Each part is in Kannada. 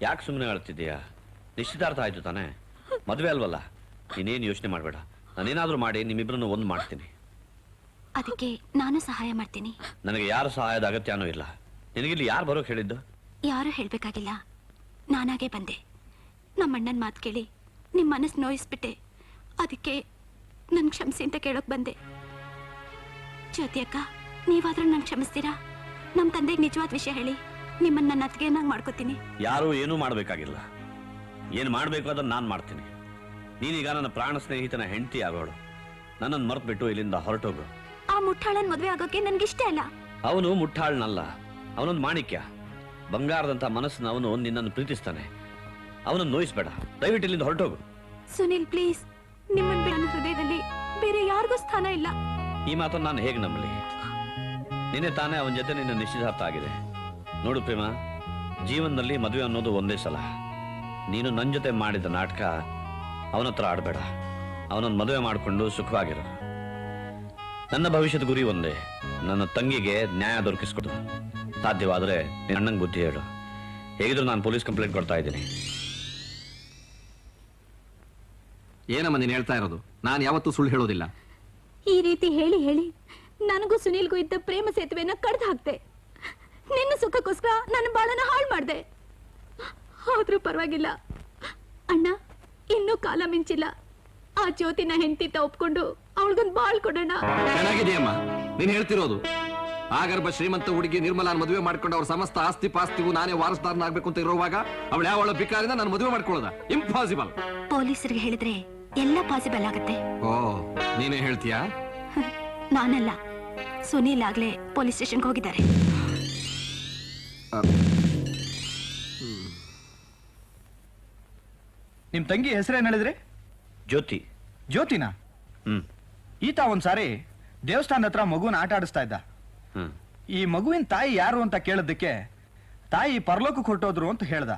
ಯಾಕೆ ಸುಮ್ಮನೆ ಹೇಳ್ತಿದ್ದೀಯಾ? ನಿಶ್ಚಿತಾರ್ಥ ಆಯ್ತು ತಾನೆ, ಮದುವೆ ಅಲ್ವಲ್ಲ. ನೀನೇನು ಯೋಚನೆ ಮಾಡಬೇಡ. ನಾನೇನಾದ್ರೂ ಮಾಡಿ ನಿಮ್ಮಿಬ್ಬರನ್ನು ಒಂದು ಮಾಡ್ತೀನಿ. ಅದಕ್ಕೆ ನಾನು ಸಹಾಯ ಮಾಡ್ತೀನಿ. ನನಗೆ ಯಾರು ಸಹಾಯದ ಅಗತ್ಯನೂ ಇಲ್ಲ. ನಿನಗಿಲ್ಲಿ ಯಾರು ಬರೋಕೆ ಹೇಳಿದ್ದು? ಯಾರು ಹೇಳ್ಬೇಕಾಗಿಲ್ಲ, ನಾನಾಗೆ ಬಂದೆ. ನಮ್ಮ ಅಣ್ಣನ ಮಾತು ಕೇಳಿ ನಿಮ್ಮ ಮನಸ್ಸು ನೋಯಿಸ್ಬಿಟ್ಟೆ. ಅದಕ್ಕೆ ನನ್ ಕ್ಷಮಿಸಿ ಅಂತ ಕೇಳೋಕ್ ಬಂದೆ. ಜ್ಯೋತಿ ಅಕ್ಕ, ನೀವಾದ್ರೂ ನನ್ ಕ್ಷಮಿಸ್ತೀರಾ? ನಮ್ಮ ತಂದೆಗೆ ನಿಜವಾದ ವಿಷಯ ಹೇಳಿ ನಿಮ್ಮನ್ನ ನನ್ನ ಅತ್ತಿಗೆಯನ್ನಾಗಿ ಮಾಡ್ಕೋತೀನಿ. ಯಾರು ಏನೂ ಮಾಡಬೇಕಾಗಿಲ್ಲ. ಏನು ಮಾಡಬೇಕು ಅದನ್ನು ನಾನು ಮಾಡ್ತೀನಿ. ನೀನೀಗ ನನ್ನ ಪ್ರಾಣ ಸ್ನೇಹಿತನ ಹೆಂಡತಿ ಆಗೋಳು. ನನ್ನನ್ನು ಮರ್ತು ಬಿಟ್ಟು ಇಲ್ಲಿಂದ ಹೊರಟೋಗು. ಆ ಮುಟ್ಟಾಳನ್ ಮದುವೆ ಆಗೋಕೆ ನನ್ಗಿಷ್ಟ ಇಲ್ಲ. ಅವನು ಮುಟ್ಟಾಳ್ನಲ್ಲ, ಅವನೊಂದು ಮಾಣಿಕ್ಯ. ಬಂಗಾರದಂತ ಮನಸ್ಸನ್ನ ಅವನು ನಿನ್ನನ್ನು ಪ್ರೀತಿಸ್ತಾನೆ. ಅವನನ್ನು ನೋಯಿಸ್ಬೇಡ. ದಯವಿಟ್ಟು ಇಲ್ಲಿಂದ ಹೊರಟೋಗು. ಸುನಿಲ್ ಪ್ಲೀಸ್, ನಿಮ್ಮನ್ನ ನನ್ನ ಹೃದಯದಲ್ಲಿ ಬೇರೆ ಯಾರಿಗೂ ಸ್ಥಾನ ಇಲ್ಲ. ಈ ಮಾತನ್ನು ನಾನು ಹೇಗೆ ನಂಬಲಿ? ನಿನ್ನೆ ತಾನೇ ಅವನ ಜೊತೆ ನಿನ್ನ ನಿಶ್ಚಿತಾರ್ಥ ಆಗಿದೆ. ನೋಡು ಪ್ರೇಮ, ಜೀವನದಲ್ಲಿ ಮದುವೆ ಅನ್ನೋದು ಒಂದೇ ಸಲ. ನೀನು ನನ್ನ ಜೊತೆ ಮಾಡಿದ ನಾಟಕ ಅವನ ಹತ್ರ ಆಡಬೇಡ. ಅವನನ್ನು ಮದುವೆ ಮಾಡಿಕೊಂಡು ಸುಖವಾಗಿರು. ನನ್ನ ಭವಿಷ್ಯದ ಗುರಿ ಒಂದೇ, ನನ್ನ ತಂಗಿಗೆ ನ್ಯಾಯ ದೊರಕಿಸ್ಕೊಡು. ಸಾಧ್ಯವಾದರೆ ನಿನ್ನ ಅಣ್ಣಂಗೆ ಬುದ್ಧಿ ಹೇಳು. ಹೇಗಿದ್ರು ನಾನು ಪೊಲೀಸ್ ಕಂಪ್ಲೇಂಟ್ ಕೊಡ್ತಾ ಇದ್ದೀನಿ. ಏನಮ್ಮ ನೀನು ಹೇಳ್ತಾ ಇರೋದು? ನಾನು ಯಾವತ್ತೂ ಸುಳ್ಳು ಹೇಳೋದಿಲ್ಲ. ಈ ರೀತಿ ಹೇಳಿ ಹೇಳಿ ನನಗೂ ಸುನಿಲ್ಗೂ ಇದ್ದ ಪ್ರೇಮ ಸೇತುವೆನ ಕಡ್ದು ಹಾಕ್ತೆ. ನಿನ್ನ ಸುಖಕ್ಕೋಸ್ಕರ ನನ್ನ ಬಾಳನ ಹಾಳು ಮಾಡ್ದೆ. ಆದ್ರೂ ಪರವಾಗಿಲ್ಲ ಅಣ್ಣ, ಇನ್ನೂ ಕಾಲ ಮಿಂಚಿಲ್ಲ. ಆ ಜ್ಯೋತಿನ ಹೆಂಡತಿ ಒಪ್ಕೊಂಡು ಅವಳಿಗೊಂದು ಬಾಳ್ ಕೊಡೋಣ. ಚೆನ್ನಾಗಿದೆಯಮ್ಮ ನೀನ್ ಹೇಳ್ತಿರೋದು. ಆಗರ್ಭ ಶ್ರೀಮಂತ ಹುಡುಗಿ ನಿರ್ಮಲಾನ್ ಮದುವೆ ಮಾಡ್ಕೊಂಡು ಅವ್ರ ಸಮಸ್ತ ಆಸ್ತಿ ಪಾಸ್ತಿಗೂ ನಾನೇ ವಾರಸ್ದಾರನಾಗ್ಬೇಕು ಅಂತ ಇರುವಾಗ ಅವಳು ಯಾವಳ ಭಿಕಾರಿಂದ ನಾನು ಮದುವೆ ಮಾಡ್ಕೊಳ್ಳೋದ? ಇಂಪಾಸಿಬಲ್. ಪೊಲೀಸರಿಗೆ ಹೇಳಿದ್ರೆ ಎಲ್ಲ ಪಾಸಿಬಲ್ ಆಗುತ್ತೆ. ಓ, ನೀನೇ ಹೇಳ್ತೀಯಾ? ನಾನಲ್ಲ, ಸುನೀಲ್ ಆಗ್ಲೇ ಪೊಲೀಸ್ ಸ್ಟೇಷನ್ಗೆ ಹೋಗಿದ್ದಾರೆ. ನಿಮ್ ತಂಗಿ ಹೆಸರೇನು ಹೇಳಿದ್ರಿ? ಜ್ಯೋತಿ. ಜ್ಯೋತಿನಾ? ಈತ ಒಂದ್ಸಾರಿ ದೇವಸ್ಥಾನದ ಹತ್ರ ಮಗುನ ಆಟ ಆಡಿಸ್ತಾ ಇದ್ದ. ಈ ಮಗುವಿನ ತಾಯಿ ಯಾರು ಅಂತ ಕೇಳೋದಕ್ಕೆ ತಾಯಿ ಪರಲೋಕಕ್ಕೆ ಹೊರಟೋದ್ರು ಅಂತ ಹೇಳ್ದ.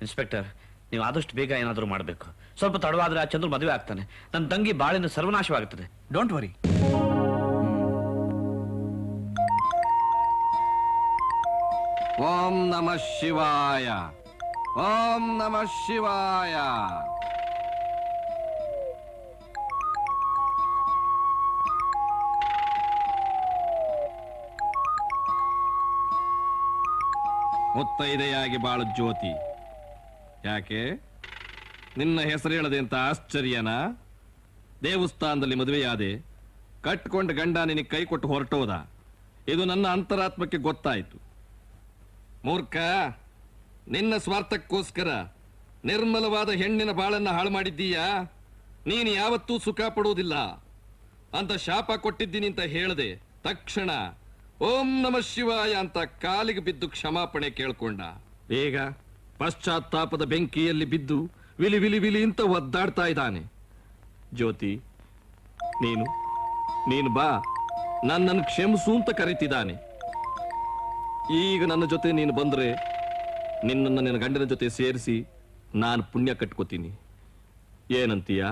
ಇನ್ಸ್ಪೆಕ್ಟರ್, ನೀವು ಆದಷ್ಟು ಬೇಗ ಏನಾದರೂ ಮಾಡಬೇಕು. ಸ್ವಲ್ಪ ತಡವಾದ್ರೆ ಆ ಚಂದ್ರ ಮದುವೆ ಆಗ್ತಾನೆ. ನನ್ನ ತಂಗಿ ಬಾಳಿನ ಸರ್ವನಾಶವಾಗುತ್ತದೆ. Don't worry. ಓಂ ನಮಃ ಶಿವಾಯ. ಓಂ ನಮಃ ಶಿವಾಯ. ಮುತ್ತೈದೆಯಾಗಿ ಬಾಳು ಜ್ಯೋತಿ. ಯಾಕೆ ನಿನ್ನ ಹೆಸರು ಹೇಳದೆ ಅಂತ ಆಶ್ಚರ್ಯನಾ? ದೇವಸ್ಥಾನದಲ್ಲಿ ಮದುವೆಯಾದೆ, ಕಟ್ಕೊಂಡ ಗಂಡ ನಿನಗೆ ಕೈ ಕೊಟ್ಟು ಹೊರಟೋದ. ಇದು ನನ್ನ ಅಂತರಾತ್ಮಕ್ಕೆ ಗೊತ್ತಾಯಿತು. ಮೂರ್ಖ, ನಿನ್ನ ಸ್ವಾರ್ಥಕ್ಕೋಸ್ಕರ ನಿರ್ಮಲವಾದ ಹೆಣ್ಣಿನ ಬಾಳನ್ನ ಹಾಳು ಮಾಡಿದ್ದೀಯಾ? ನೀನು ಯಾವತ್ತೂ ಸುಖ ಪಡುವುದಿಲ್ಲ ಅಂತ ಶಾಪ ಕೊಟ್ಟಿದ್ದೀನಿ ಅಂತ ಹೇಳದೆ ತಕ್ಷಣ ಓಂ ನಮಃ ಶಿವಾಯ ಅಂತ ಕಾಲಿಗೆ ಬಿದ್ದು ಕ್ಷಮಾಪಣೆ ಕೇಳ್ಕೊಂಡ. ಈಗ ಪಶ್ಚಾತ್ತಾಪದ ಬೆಂಕಿಯಲ್ಲಿ ಬಿದ್ದು ವಿಲಿ ವಿಲಿ ವಿಲಿ ಅಂತ ಒದ್ದಾಡ್ತಾ ಇದ್ದಾನೆ. ಜ್ಯೋತಿ, ನೀನು ಬಾ, ನನ್ನನ್ನು ಕ್ಷಮಿಸು ಅಂತ ಕರೀತಿದ್ದಾನೆ. ಈಗ ನನ್ನ ಜೊತೆ ನೀನು ಬಂದ್ರೆ ನಿನ್ನನ್ನು ನಿನ್ನ ಗಂಡನ ಜೊತೆ ಸೇರಿಸಿ ನಾನು ಪುಣ್ಯ ಕಟ್ಕೋತೀನಿ. ಏನಂತೀಯ?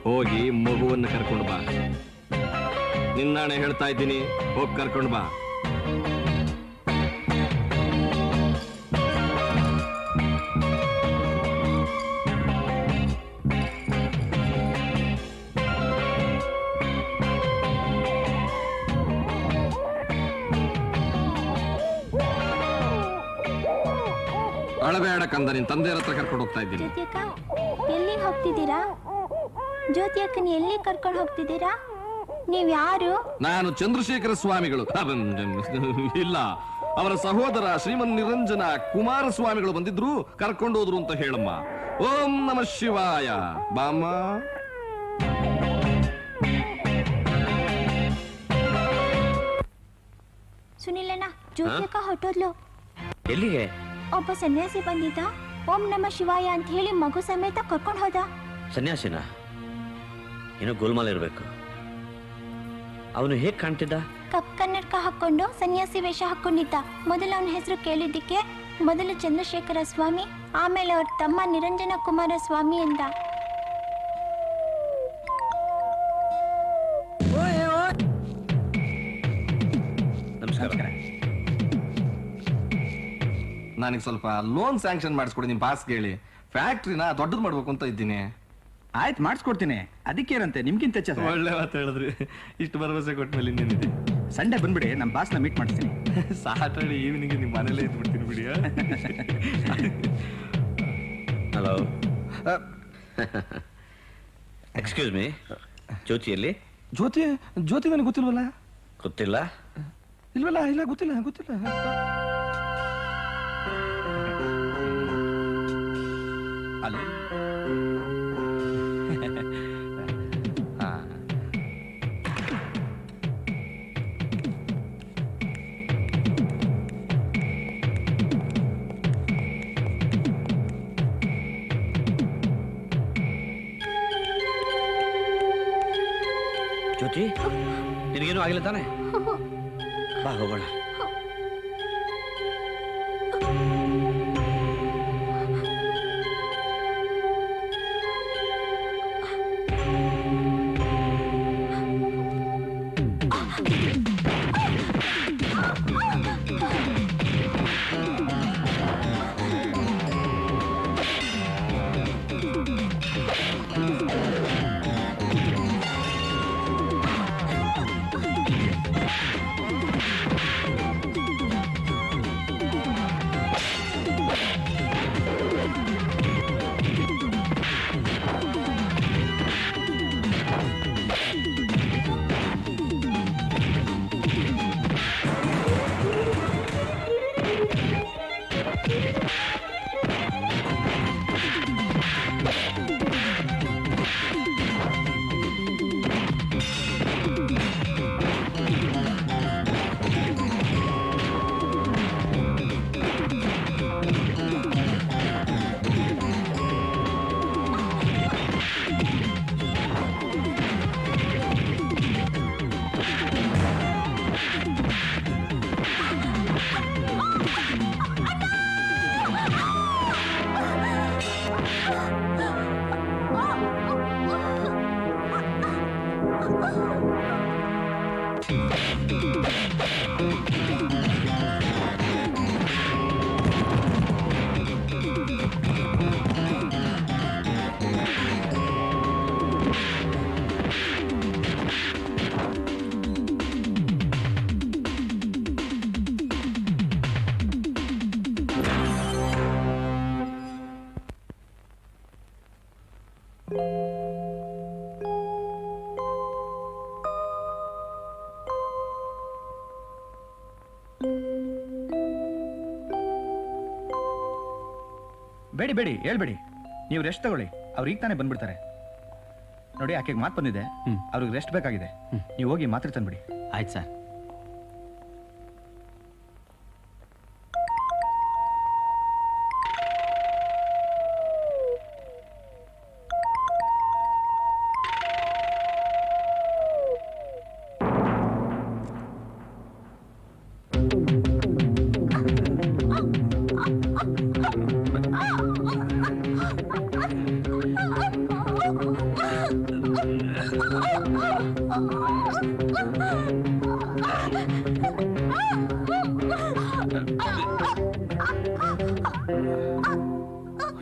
ಹೋಗಿ ಮಗುವನ್ನು ಕರ್ಕೊಂಡು ಬಾ. ನಿನ್ನಾಣೆ ಹೇಳ್ತಾ ಇದ್ದೀನಿ, ಹೋಗಿ ಕರ್ಕೊಂಡು ಬಾ. ಅಳಬೇಡ ಕಂದ, ನಿನ್ ತಂದೆಯರ ಹತ್ರ ಕರ್ಕೊಂಡು ಹೋಗ್ತಾ ಇದ್ದೀನಿ. ಎಲ್ಲಿ ಹೋಗ್ತಿದ್ದೀರಾ? ಜ್ಯೋತಿ ಅಕ್ಕನ ಎಲ್ಲಿ ಕರ್ಕೊಂಡು ಹೋಗ್ತಿದ್ದೀರಾ? ನೀವ್ ಯಾರು? ನಾನು ಚಂದ್ರಶೇಖರ ಸ್ವಾಮಿಗಳು. ಇಲ್ಲ, ಅವರ ಸಹೋದರ ಶ್ರೀಮನ್ ನಿರಂಜನ ಕುಮಾರ ಸ್ವಾಮಿಗಳು ಬಂದಿದ್ರು, ಕರ್ಕೊಂಡು ಹೋದ್ರು ಅಂತ ಹೇಳಮ್ಮ. ಓಂ ನಮಃ ಶಿವಾಯ. ಬಾಮ್ಮ. ಸುನಿಲಣ್ಣ, ಜ್ಯೋತಿ ಅಕ್ಕ ಹೊಟ್ಟೋದ್ಲು. ಎಲ್ಲಿಗೆ? ಒಬ್ಬ ಸನ್ಯಾಸಿ ಬಂದಿದ್ದ, ಓಂ ನಮಃ ಶಿವಾಯ ಅಂತ ಹೇಳಿ ಮಗು ಸಮೇತ ಕರ್ಕೊಂಡು ಹೋದ. ಸನ್ಯಾಸಿನ? ಏನೋ ಗೋಲ್ಮಾಲ್ ಇರಬೇಕು. ಅವನು ಹೇಗೆ ಕಾಣ್ತಿದ್ದ? ಕಪ್ ಕನ್ನಡಕ ಹಾಕೊಂಡು ಸನ್ಯಾಸಿ ವೇಷ ಹಾಕೊಂಡಿದ್ದ. ಮೊದಲು ಅವನ ಹೆಸರು ಕೇಳಿದ್ದಕ್ಕೆ ಮೊದಲು ಚಂದ್ರಶೇಖರ ಸ್ವಾಮಿ, ಆಮೇಲೆ ಅವ್ರ ತಮ್ಮ ನಿರಂಜನ ಕುಮಾರ ಸ್ವಾಮಿ ಎಂದ. ನಮಸ್ಕಾರ. ನನಗೆ ಸ್ವಲ್ಪ ಲೋನ್ ಸ್ಯಾಂಕ್ಷನ್ ಮಾಡಿಸ್ಕೊಡಿ ನಿಮ್ಮ ಬಾಸ್ ಕೇಳಿ. ಫ್ಯಾಕ್ಟ್ರಿನ ದೊಡ್ಡದು ಮಾಡ್ಬೇಕು ಅಂತ ಇದ್ದೀನಿ. ಆಯ್ತು ಮಾಡಿಸ್ಕೊಡ್ತೀನಿ, ಅದಕ್ಕೇನಂತೆ, ನಿಮ್ಗಿಂತ ಹೆಚ್ಚ ಸರ್. ಒಳ್ಳೆ ಮಾತು ಹೇಳಿದ್ರಿ. ಇಷ್ಟು ಭರವಸೆ ಕೊಟ್ಟ ಮೇಲೆ ಇನ್ನೇನಿದೆ. ಸಂಡೇ ಬಂದ್ಬಿಡಿ, ನಮ್ಮ ಬಾಸ್ನ ಮೀಟ್ ಮಾಡ್ತೀನಿ. ಸಾಟರ್ಡೆ ಈವ್ನಿಂಗ್ ನಿಮ್ಮ ಮನೇಲೇ ಇದ್ಬಿಡ್ತೀನಿ ಬಿಡಿ. ಹಲೋ, ಎಕ್ಸ್ಕ್ಯೂಸ್ ಮೀ, ಜ್ಯೋತಿಯಲ್ಲಿ? ಜ್ಯೋತಿ ನನಗೆ ಗೊತ್ತಿಲ್ವಲ್ಲ. ಗೊತ್ತಿಲ್ಲ? ಇಲ್ಲ ಗೊತ್ತಿಲ್ಲ. ಅಲ್ಲ ಜ್ಯೋತಿ, ನಿನಗೇನು ಆಗಿಲ್ಲ ತಾನೆ? ಬಾ ಹೋಗೋಣ. ಬೇಡಿ ಹೇಳ್ಬೇಡಿ, ನೀವು ರೆಸ್ಟ್ ತಗೊಳ್ಳಿ. ಅವ್ರು ಈಗ ತಾನೇ ಬಂದ್ಬಿಡ್ತಾರೆ ನೋಡಿ. ಆಕೆಗೆ ಮಾತು ಬಂದಿದೆ, ಅವ್ರಿಗೆ ರೆಸ್ಟ್ ಬೇಕಾಗಿದೆ. ನೀವು ಹೋಗಿ ಮಾತ್ರೆ ತಂದ್ಬಿಡಿ. ಆಯ್ತು ಸರ್.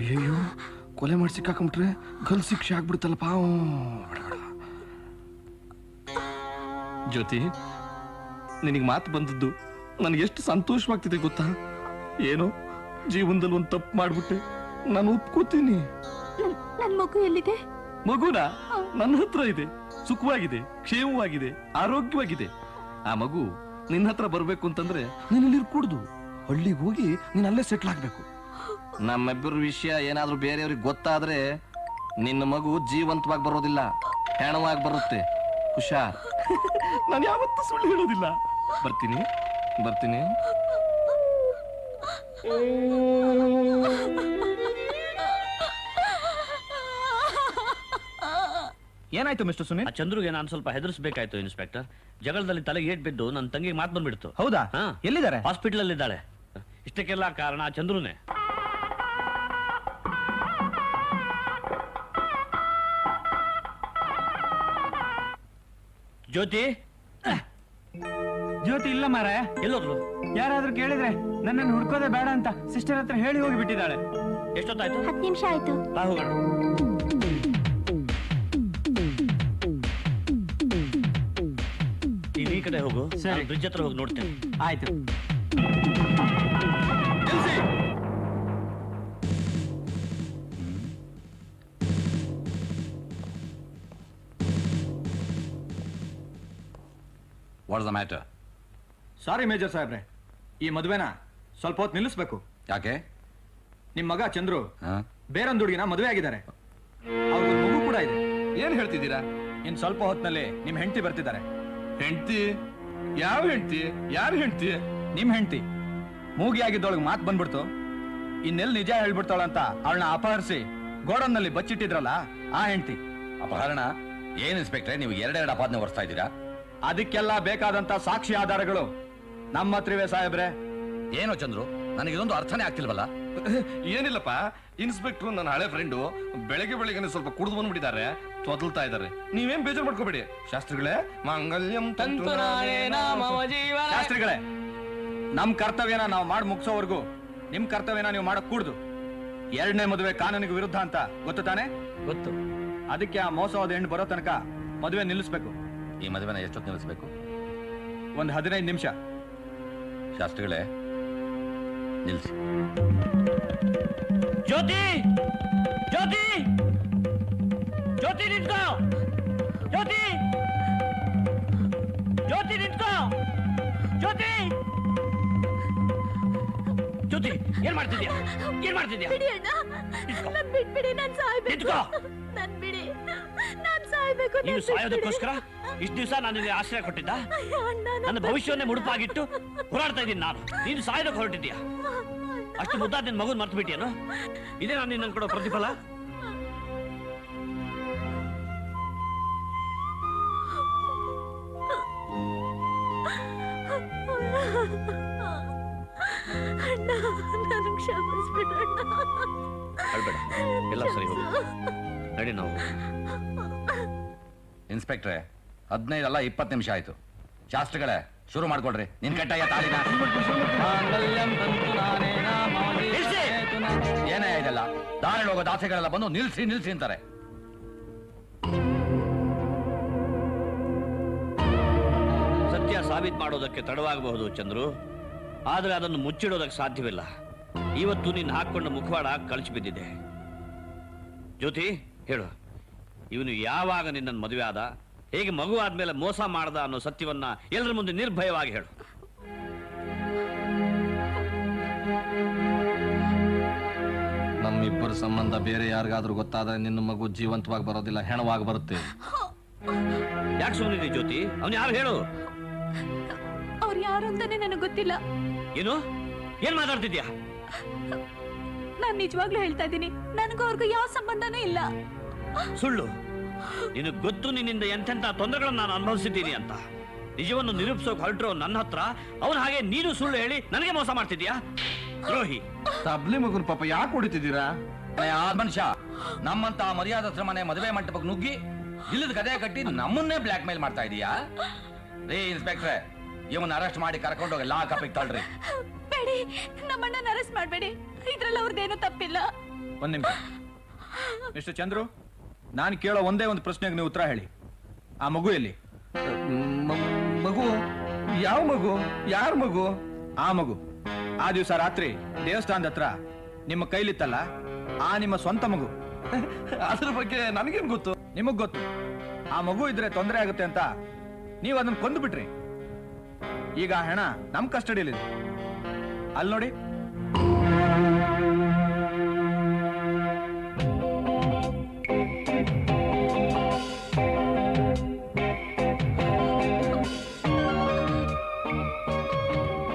ಅಯ್ಯಯ್ಯೋ, ಕೊಲೆ ಮಾಡಿ ಸಿಕ್ಕಾಕೊಂಡ್ಬಿಟ್ರೆ ಗಲ್ ಶಿಕ್ಷೆ ಆಗ್ಬಿಡುತ್ತಲ್ಲಪ್ಪ. ಜ್ಯೋತಿ, ನಿನಗೆ ಮಾತು ಬಂದದ್ದು ನನಗೆ ಎಷ್ಟು ಸಂತೋಷವಾಗ್ತಿದೆ ಗೊತ್ತಾ? ಏನೋ ಜೀವನದಲ್ಲಿ ಒಂದು ತಪ್ಪು ಮಾಡ್ಬಿಟ್ಟೆ, ನಾನು ಒಪ್ಕೋತೀನಿ. ನನ್ ಮಗು ಎಲ್ಲಿದೆ? ಮಗುನ ನನ್ನ ಹತ್ರ ಇದೆ, ಸುಖವಾಗಿದೆ, ಕ್ಷೇಮವಾಗಿದೆ, ಆರೋಗ್ಯವಾಗಿದೆ. ಆ ಮಗು ನಿನ್ನ ಹತ್ರ ಬರ್ಬೇಕು ಅಂತಂದ್ರೆ ನೀನ್ ಇಲ್ಲಿ ಇರ್ಕೂಡ್ದು, ಹಳ್ಳಿಗೆ ಹೋಗಿ ನೀನ್ ಅಲ್ಲೇ ಸೆಟ್ಲ್ ಆಗ್ಬೇಕು. ನಮ್ಮಿಬ್ಬರ ವಿಷಯ ಏನಾದ್ರೂ ಬೇರೆಯವ್ರಿಗೆ ಗೊತ್ತಾದ್ರೆ ನಿನ್ನ ಮಗು ಜೀವಂತವಾಗಿ ಬರೋದಿಲ್ಲ, ಹೆಣವಾಗಿ ಬರುತ್ತೆ. ಹುಷಾರ್. ನಾನು ಯಾವತ್ತೂ ಸುಳ್ಳು ಹೇಳೋದಿಲ್ಲ. ಬರ್ತೀನಿ. ಏನಾಯ್ತು ಮಿಸ್ಟರ್ ಸುನೀಲ್? ಆ ಚಂದ್ರುಗೆ ನಾನು ಸ್ವಲ್ಪ ಹೆದರ್ಸ್ಬೇಕಾಯ್ತು ಇನ್ಸ್ಪೆಕ್ಟರ್. ಜಗಳದಲ್ಲಿ ತಲೆಗೆ ಏಟ್ ಬಿದ್ದು ನನ್ನ ತಂಗಿಗೆ ಮಾತು ಬಂದ್ಬಿಡ್ತು. ಹೌದಾ? ಹಾ. ಎಲ್ಲಿದ್ದಾರೆ? ಹಾಸ್ಪಿಟಲ್ ಅಲ್ಲಿ ಇದ್ದಾಳೆ. ಇಷ್ಟಕ್ಕೆಲ್ಲ ಕಾರಣ ಆ ಚಂದ್ರುನೇ. ಜ್ಯೋತಿ, ಜ್ಯೋತಿ ಇಲ್ಲ ಮಾರಾಯ. ಎಲ್ಲೋದ್ರು? ಯಾರಾದ್ರೂ ಕೇಳಿದ್ರೆ ನನ್ನನ್ನು ಹುಡ್ಕೋದೇ ಬೇಡ ಅಂತ ಸಿಸ್ಟರ್ ಹತ್ರ ಹೇಳಿ ಹೋಗಿ ಬಿಟ್ಟಿದ್ದಾಳೆ. ಎಷ್ಟೊತ್ತಾಯ್ತು? 10 ನಿಮಿಷ ಆಯ್ತು. ಬಾ ಹೋಗೋಣ. ನೀನ್ ಈ ಕಡೆ ಹೋಗು, ಸರಿ. ಬ್ರಿಡ್ಜ್ ಹತ್ರ ಹೋಗಿ ನೋಡ್ತೇನೆ. ಆಯ್ತು. What's the matter? Sorry major ಸಾಹೇಬ್ರೆ, ಈ ಮದುವೆನ ಸ್ವಲ್ಪ ಹೊತ್ತು ನಿಲ್ಲಿಸ್ಬೇಕು. ಯಾಕೆ? ನಿಮ್ ಮಗ ಚಂದ್ರು ಹಾ? ಬೇರೊಂದು ಹುಡುಗಿನ ಮದುವೆ ಆಗಿದ್ದಾರೆ. ಅವ್ರಿಗೊಂದು ಮಗು ಕೂಡ ಇದೆ. ಏನ್ ಹೇಳ್ತಿದ್ದೀರಾ? ಇನ್ ಸ್ವಲ್ಪ ಹೊತ್ತಿನಲ್ಲಿ ನಿಮ್ ಹೆಂಡತಿ ಬರ್ತಿದ್ದಾರೆ. ಹೆಂಡ್ತಿ? ಯಾವ ಹೆಂಡ್ತಿ? ಯಾರು ಹೆಂಡ್ತಿ? ನಿಮ್ ಹೆಂಡತಿ ಮೂಗಿಯಾಗಿದ್ದೊಳಗೆ ಮಾತು ಬಂದ್ಬಿಡ್ತು. ಇನ್ನೆಲ್ಲಿ ನಿಜ ಹೇಳ್ಬಿಡ್ತಾಳಂತ ಅವಳನ್ನ ಅಪಹರಿಸಿ ಗೋಡನ್ನಲ್ಲಿ ಬಚ್ಚಿಟ್ಟಿದ್ರಲ್ಲ, ಆ ಹೆಂಡತಿ. ಅಪಹರಣ? ಏನ್ ಇನ್ಸ್ಪೆಕ್ಟ್ರೆ, ನೀವು ಎರಡೆರಡು ಅಪಾದನೆ ಹೊರಿಸ್ತಾ ಇದ್ದೀರಾ? ಅದಕ್ಕೆಲ್ಲ ಬೇಕಾದಂತ ಸಾಕ್ಷಿ ಆಧಾರಗಳು ನಮ್ಮ ಹತ್ರವೇ ಸಾಹೇಬ್ರೆ. ಏನೋ ಚಂದ್ರು, ನನಗೆ ಇದೊಂದು ಅರ್ಥನೇ ಆಗ್ತಿಲ್ವಲ್ಲ. ಏನಿಲ್ಲಪ್ಪ, ಇನ್ಸ್ಪೆಕ್ಟ್ರು ನನ್ನ ಹಳೆ ಫ್ರೆಂಡು ಬೆಳಗ್ಗೆ ಸ್ವಲ್ಪ ಕುಡಿದು ಬಂದ್ಬಿಟ್ಟಿದ್ದಾರೆ, ತೊದಲ್ತಾ ಇದ್ದಾರೆ. ನೀವೇನ್ ಬೇಜಾರು ಮಾಡ್ಕೋಬೇಡಿ ಶಾಸ್ತ್ರಿಗಳೇ. ಮಾಂಗಲ್ಯಂ ತಂತು ಶಾಸ್ತ್ರಿಗಳೇ, ನಮ್ ಕರ್ತವ್ಯನ ನಾವು ಮಾಡಿ ಮುಗಿಸೋವರೆಗೂ ನಿಮ್ ಕರ್ತವ್ಯನ ನೀವು ಮಾಡಕ್ ಕೂಡ್ದು. ಎರಡನೇ ಮದುವೆ ಕಾನೂನಿಗೆ ವಿರುದ್ಧ ಅಂತ ಗೊತ್ತು ತಾನೆ? ಗೊತ್ತು. ಅದಕ್ಕೆ ಆ ಮೋಸವಾದ ಹೆಣ್ಣು ಬರೋ ತನಕ ಮದುವೆ ನಿಲ್ಲಿಸ್ಬೇಕು. ಈ ಮದುವೆನ ಎಷ್ಟೊತ್ತು ನಿಲ್ಲಿಸ್ಬೇಕು? ಒಂದು 15 ನಿಮಿಷ. ಶಾಸ್ತ್ರಿಗಳೇ, ನಿಲ್ಸಿ. ಜ್ಯೋತಿ, ಜ್ಯೋತಿ, ಜ್ಯೋತಿ ನಿಂತ್ಕೋ! ಜ್ಯೋತಿ, ಜ್ಯೋತಿ ನಿಂತ್ಕೋ! ಜ್ಯೋತಿ, ಜ್ಯೋತಿ, ಏನ್ ಮಾಡ್ತಿದ್ಯಾ? ಏನ್ ಮಾಡ್ತಿದ್ಯಾ? ಬಿಡಿ ಅಣ್ಣ, ನನ್ ಬಿಟ್ಬಿಡಿ, ನಾನ್ ಸಾಯ್ಬೇಕು. ನಿಂತ್ಕೋ! ನನ್ ಬಿಡಿ, ನಾನ್ ಸಾಯ್ಬೇಕು. ನೀನು ಸಾಯೋದಕ್ಕೋಸ್ಕರ ಇಷ್ಟು ದಿವಸ ನಾನು ನಿನಗೆ ಆಶ್ರಯ ಕೊಟ್ಟಿದ್ದ? ನನ್ನ ಭವಿಷ್ಯವನ್ನೇ ಮುಡುಪಾಗಿಟ್ಟು ಹೋರಾಡ್ತಾ ಇದ್ದೀನಿ ನಾನು. ನೀನು ಸಾಯೋದಕ್ಕೆ ಹೊರಟಿದ್ಯಾ? ಅಷ್ಟು ಮುದ್ದಾದ ನಿನ್ನ ಮಗುನ್ ಮರ್ತು ಬಿಟ್ಟಿಯೇನು? ಇದೇ ನಾನು ನಿನ್ನ ಕೊಡೋ ಪ್ರತಿಫಲ? ಅಣ್ಣ, ನಾನು ಕ್ಷಮಿಸ್ಬಿಡಣ್ಣ. ಅಳ್ಬೇಡ, ಎಲ್ಲ ಸರಿ ಹೋಗು. ನಡಿ ನಾವು. ಇನ್ಸ್ಪೆಕ್ಟ್ರೆ, 15 ಅಲ್ಲ 20 ನಿಮಿಷ ಆಯ್ತು. ಶಾಸ್ತ್ರಿಗಳೇ, ಶುರು ಮಾಡ್ಕೊಡ್ರಿ. ನಿನ್ ಕಟ್ಟಯ್ಯ ತಾಳಿನ. ಏನೇ ಇದೆಲ್ಲ? ದಾರಿ ಹೋಗೋ ದಾಸೆಗಳೆಲ್ಲ ಬಂದು ನಿಲ್ಸಿ ನಿಲ್ಸಿ ಅಂತಾರೆ. ಸತ್ಯ ಸಾಬೀತು ಮಾಡೋದಕ್ಕೆ ತಡವಾಗಬಹುದು ಚಂದ್ರು, ಆದರೆ ಅದನ್ನು ಮುಚ್ಚಿಡೋದಕ್ಕೆ ಸಾಧ್ಯವಿಲ್ಲ. ಇವತ್ತು ನೀನು ಹಾಕೊಂಡ ಮುಖವಾಡ ಕಳಚಿ ಬಿದ್ದಿದೆ. ಜ್ಯೋತಿ, ಹೇಳು, ಇವನು ಯಾವಾಗ ನಿನ್ನನ್ನು ಮದುವೆ ಆದ, ಹೇಗೆ ಮಗು ಆದ್ಮೇಲೆ ಮೋಸ ಮಾಡ್ದ ಅನ್ನೋ ಸತ್ಯವನ್ನ ಎಲ್ಲರ ಮುಂದೆ ನಿರ್ಭಯವಾಗಿ ಹೇಳು. ನಮ್ಮಿಬ್ಬರ ಸಂಬಂಧ ಬೇರೆ ಯಾರಿಗಾದ್ರೂ ಗೊತ್ತಾದ್ರೆ ನಿನ್ನ ಮಗು ಜೀವಂತವಾಗಿ ಬರೋದಿಲ್ಲ, ಹೆಣವಾಗಿ ಬರುತ್ತೆ. ಯಾಕೆ ಸುಮ್ಮನಿದೆ ಜ್ಯೋತಿ? ಅವನು ಯಾರು ಹೇಳು? ಅವ್ರು ಯಾರು ಅಂತಾನೆ ನನಗೆ ಗೊತ್ತಿಲ್ಲ. ಏನು? ಏನ್ ಮಾತಾಡ್ತಿದ್ಯಾ? ನಾನ್ ನಿಜವಾಗ್ಲೂ ಹೇಳ್ತಾ ಇದ್ದೀನಿ, ನನಗೂ ಅವ್ರಿಗೂ ಯಾವ ಸಂಬಂಧನೂ ಇಲ್ಲ. ಸುಳ್ಳು. ನಿನಗೆ ಗೊತ್ತು ನಿನ್ನಿಂದ ಎಂತೆಂತ ತೊಂದರೆಗಳನ್ನು ನಾನು ಅನುಭವಿಸಿದ್ದೀನಿ ಅಂತ. ನಿಜವನ್ನು ನಿರೂಪಿಸೋಕೆ ಹೊರಟ್ರೋ ನನ್ನ ಹತ್ರ ಅವನು ಹಾಗೆ ನೀನು ಸುಳ್ಳು ಹೇಳಿ ನನಗೆ ಮೋಸ ಮಾಡ್ತಿದ್ಯಾ? ದ್ರೋಹಿ. ತಬ್ಲಿ ಮಗುನ್ ಪಾಪ ಯಾಕೆ ಹೊಡಿತಿದ್ದೀರಾ? ಆ ಮನುಷ್ಯ ನಮ್ಮಂತ ಮರ್ಯಾದಸ್ತ್ರ ಮನೆ ಮದುವೆ ಮಂಟಪಕ್ಕೆ ನುಗ್ಗಿ ಇಲ್ಲದ ಕದೆ ಕಟ್ಟಿ ನಮ್ಮನ್ನೇ ಬ್ಲಾಕ್ ಮೇಲ್ ಮಾಡ್ತಾ ಇದೀಯಾ? ರೀ ಇನ್ಸ್ಪೆಕ್ಟ್ರೆ, ಇವನ್ನ ಅರೆಸ್ಟ್ ಮಾಡಿ ಕರ್ಕೊಂಡೋಗಿ ಲಾ ಕಪ್ಪಿಗೆ ತಳ್ಳ್ರಿ. ಬೇಡಿ, ನಮ್ಮಣ್ಣನ ಅರೆಸ್ಟ್ ಮಾಡ್ಬೇಡಿ. ಇದ್ರಲ್ಲಿ ಅವ್ರದ್ದೇನು ತಪ್ಪಿಲ್ಲ. ಒಂದ್ ನಿಮಿಷ. ಮಿಸ್ಟರ್ ಚಂದ್ರು, ನಾನು ಕೇಳೋ ಒಂದೇ ಒಂದು ಪ್ರಶ್ನೆಗೆ ನೀವು ಉತ್ತರ ಹೇಳಿ. ಆ ಮಗು ಎಲ್ಲಿ? ಮಗು? ಯಾವ ಮಗು? ಯಾರ ಮಗು? ಆ ಮಗು ಆ ದಿವಸ ರಾತ್ರಿ ದೇವಸ್ಥಾನದ ಹತ್ರ ನಿಮ್ಮ ಕೈಲಿತ್ತಲ್ಲ, ಆ ನಿಮ್ಮ ಸ್ವಂತ ಮಗು. ಅದ್ರ ಬಗ್ಗೆ ನನಗೇನ್ ಗೊತ್ತು? ನಿಮಗ್ ಗೊತ್ತು. ಆ ಮಗು ಇದ್ರೆ ತೊಂದರೆ ಆಗುತ್ತೆ ಅಂತ ನೀವು ಅದನ್ನ ಕೊಂದು ಬಿಟ್ರಿ. ಈಗ ಆ ಹೆಣ ನಮ್ ಕಸ್ಟಡಿಯಲ್ಲಿದೆ. ಅಲ್ಲಿ ನೋಡಿ.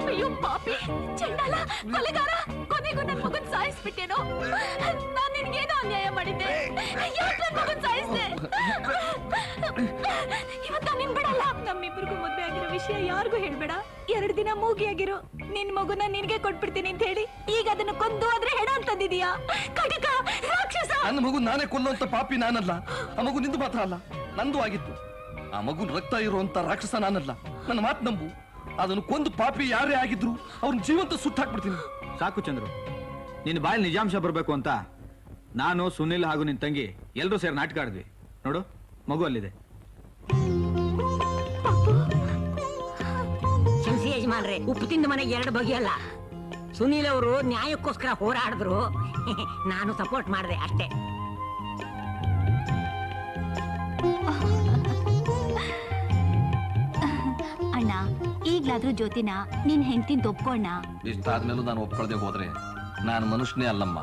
ಅಯ್ಯೋ ಪಾಪಿ, ಚಂಡಾಲ, ಕೊಲೆಗಾರ, ಕೊನೆಗೂ ನನ್ನ ಮಗನ್ ಸಾಯಿಸ್ಬಿಟ್ಟೇನೋ. ನಾನ್ ನಿನ್ಗೇನೋ ಅನ್ಯಾಯ ಮಾಡಿದ್ದೆ. ಯಾಕೆ ನನ್ ಮಗನ್ ಸಾಯಿಸ್ದೆ? ಇವತ್ತು ನಿನ್ ಬಿಡಲ್ಲ. ನಮ್ಮಿಬ್ರಿಗೂ ಮದ್ವೆ ಆಗಿರೋ ವಿಷಯ ಯಾರಿಗೂ ಹೇಳ್ಬೇಡ. 2 ದಿನ ಮೂಗಿಯಾಗಿರೋ ನಿನ್ ಮಗುನ ನಿನ್ಗೆ ಕೊಟ್ಬಿಡ್ತೀನಿ ಅಂತ ಹೇಳಿ ಈಗ ಅದನ್ನ ಕೊಂದು ಆದ್ರೆ ಹೆಣ ಅಂತಂದಿದೀಯಾ? ಕಟಕ, ರಾಕ್ಷಸ! ನನ್ನ ಮಗು ನಾನೇ ಕೊಲ್ಲುವಂತ ಪಾಪಿ ನಾನಲ್ಲ. ಆ ಮಗು ನಿಂದು ಮಾತ್ರ ಅಲ್ಲ, ನಂದು ಆಗಿತ್ತು. ಆ ಮಗು ರಕ್ತ ಇರುವಂತ ರಾಕ್ಷಸ ನಾನಲ್ಲ. ನನ್ನ ಮಾತು ನಂಬು. ಅದನ್ನು ಕೊಂದು ಪಾಪಿ ಯಾರೇ ಆಗಿದ್ರು ಅವ್ನ ಜೀವಂತ ಸುಟ್ಟಾಕ್ಬಿಡ್ತೀನಿ. ಸಾಕು ಚಂದ್ರು, ನಿನ್ನ ಬಾಯಲ್ಲಿ ನಿಜಾಂಶ ಬರಬೇಕು ಅಂತ ನಾನು, ಸುನಿಲ್ ಹಾಗೂ ನಿನ್ ತಂಗಿ ಎಲ್ಲರೂ ಸೇರಿ ನಾಟಕ ಆಡಿದ್ವಿ. ನೋಡು, ಮಗು ಅಲ್ಲಿದೆ. ಶಂಸಿ ಯಜಮಾನ್ರೆ, ಉಪ್ಪು ತಿಂದ ಮನೆಗೆ ಎರಡು ಬಗೆಯಲ್ಲ. ಸುನೀಲ್ ಅವರು ನ್ಯಾಯಕ್ಕೋಸ್ಕರ ಹೋರಾಡಿದ್ರು, ನಾನು ಸಪೋರ್ಟ್ ಮಾಡಿದೆ ಅಷ್ಟೇ. ಅಣ್ಣ, ಈಗ್ಲಾದ್ರೂ ಜ್ಯೋತಿನ ನಿನ್ ಹೆಂಡತಿನ ಒಪ್ಕೊಂಡ. ಇಷ್ಟಾದ್ಮೇಲೂ ನಾನು ಒಪ್ಕೊಳ್ದೆ ಹೋದ್ರೆ ನಾನು ಮನುಷ್ಯನೇ ಅಲ್ಲಮ್ಮ.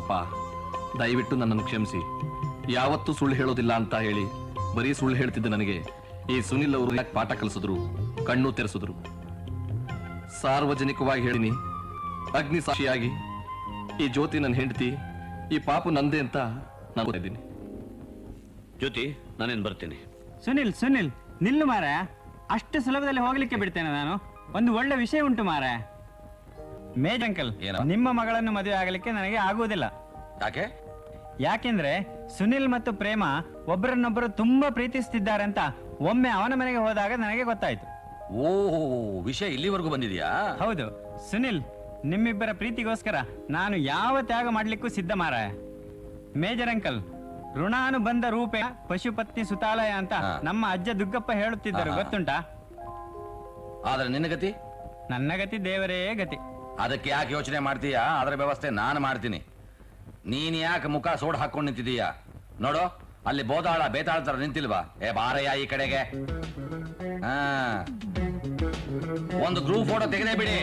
ಅಪ್ಪ, ದಯವಿಟ್ಟು ನನ್ನನ್ನು ಕ್ಷಮಿಸಿ. ಯಾವತ್ತೂ ಸುಳ್ಳು ಹೇಳೋದಿಲ್ಲ ಅಂತ ಹೇಳಿ ಬರೀ ಸುಳ್ಳು ಹೇಳ್ತಿದ್ದೆ ನನಗೆ ಈ ಸುನಿಲ್ ಅವರು ಯಾಕೆ ಪಾಠ ಕಲಿಸಿದ್ರು, ಕಣ್ಣು ತೆರೆಸಿದ್ರು. ಸಾರ್ವಜನಿಕವಾಗಿ ಹೇಳಿನಿ, ಅಗ್ನಿ ಸಾಕ್ಷಿಯಾಗಿ ಈ ಜ್ಯೋತಿ ನನ್ನ ಹೆಂಡತಿ, ಈ ಪಾಪು ನಂದೇ ಅಂತ ನಾನು ಇದ್ದೀನಿ. ಜ್ಯೋತಿ, ನಾನೇನು ಬರ್ತೀನಿ. ಸುನಿಲ್ ಸುನಿಲ್ ನಿಲ್ಲು ಮಾರ, ಅಷ್ಟು ಸುಲಭದಲ್ಲಿ ಹೋಗ್ಲಿಕ್ಕೆ ಬಿಡ್ತೇನೆ ನಾನು. ಒಂದು ಒಳ್ಳೆ ವಿಷಯ ಉಂಟು ಮಾರ. ಮೇಜ್ ಅಂಕಲ್, ಏನೋ? ನಿಮ್ಮ ಮಗಳನ್ನು ಮದುವೆ ಆಗಲಿಕ್ಕೆ ನನಗೆ ಆಗುವುದಿಲ್ಲ. ಯಾಕೆ? ಯಾಕೆಂದ್ರೆ ಸುನಿಲ್ ಮತ್ತು ಪ್ರೇಮ ಒಬ್ಬರನ್ನೊಬ್ಬರು ತುಂಬಾ ಪ್ರೀತಿಸುತ್ತಿದ್ದಾರೆ ಅಂತ ಒಮ್ಮೆ ಅವನ ಮನೆಗೆ ಹೋದಾಗ ನನಗೆ ಗೊತ್ತಾಯ್ತು. ಓಹೋ, ವಿಷಯ ಇಲ್ಲಿವರೆಗೂ ಬಂದಿದ್ಯಾ? ಹೌದು ಸುನಿಲ್, ನಿಮ್ಮಿಬ್ಬರ ಪ್ರೀತಿಗೋಸ್ಕರ ನಾನು ಯಾವ ತ್ಯಾಗ ಮಾಡ್ಲಿಕ್ಕೂ ಸಿದ್ಧ ಮಾರಾಯ. ಮೇಜರ್ ಅಂಕಲ್, ಋಣಾನುಬಂಧ ರೂಪೆ ಪಶುಪತ್ನಿ ಸುತಾಲಯ ಅಂತ ಹಾ. ನಮ್ಮ ಅಜ್ಜ ದುಗ್ಗಪ್ಪ ಹೇಳುತ್ತಿದ್ದರು, ಹಾ. ಗೊತ್ತುಂಟಾ? ಆದ್ರೆ ನಿನ್ನ ಗತಿ? ನನ್ನ ಗತಿ ದೇವರೇ ಗತಿ. ಅದಕ್ಕೆ ಯಾಕೆ ಯೋಚನೆ ಮಾಡ್ತೀಯಾ? ಅದರ ವ್ಯವಸ್ಥೆ ನಾನು ಮಾಡ್ತೀನಿ. ನೀನ್ ಯಾಕೆ ಮುಖ ಸೋಡ್ ಹಾಕೊಂಡು ನಿಂತಿದೀಯಾ? ನೋಡು, ಅಲ್ಲಿ ಬೋದಾಳ ಬೇತಾಳ ತರ ನಿಂತಿಲ್ವಾ? ಏ ಬಾರಯ್ಯ ಈ ಕಡೆಗೆ. ಹಾ, ಒಂದು ಗ್ರೂಪ್ ಫೋಟೋ ತೆಗೆದೇ ಬಿಡಿ.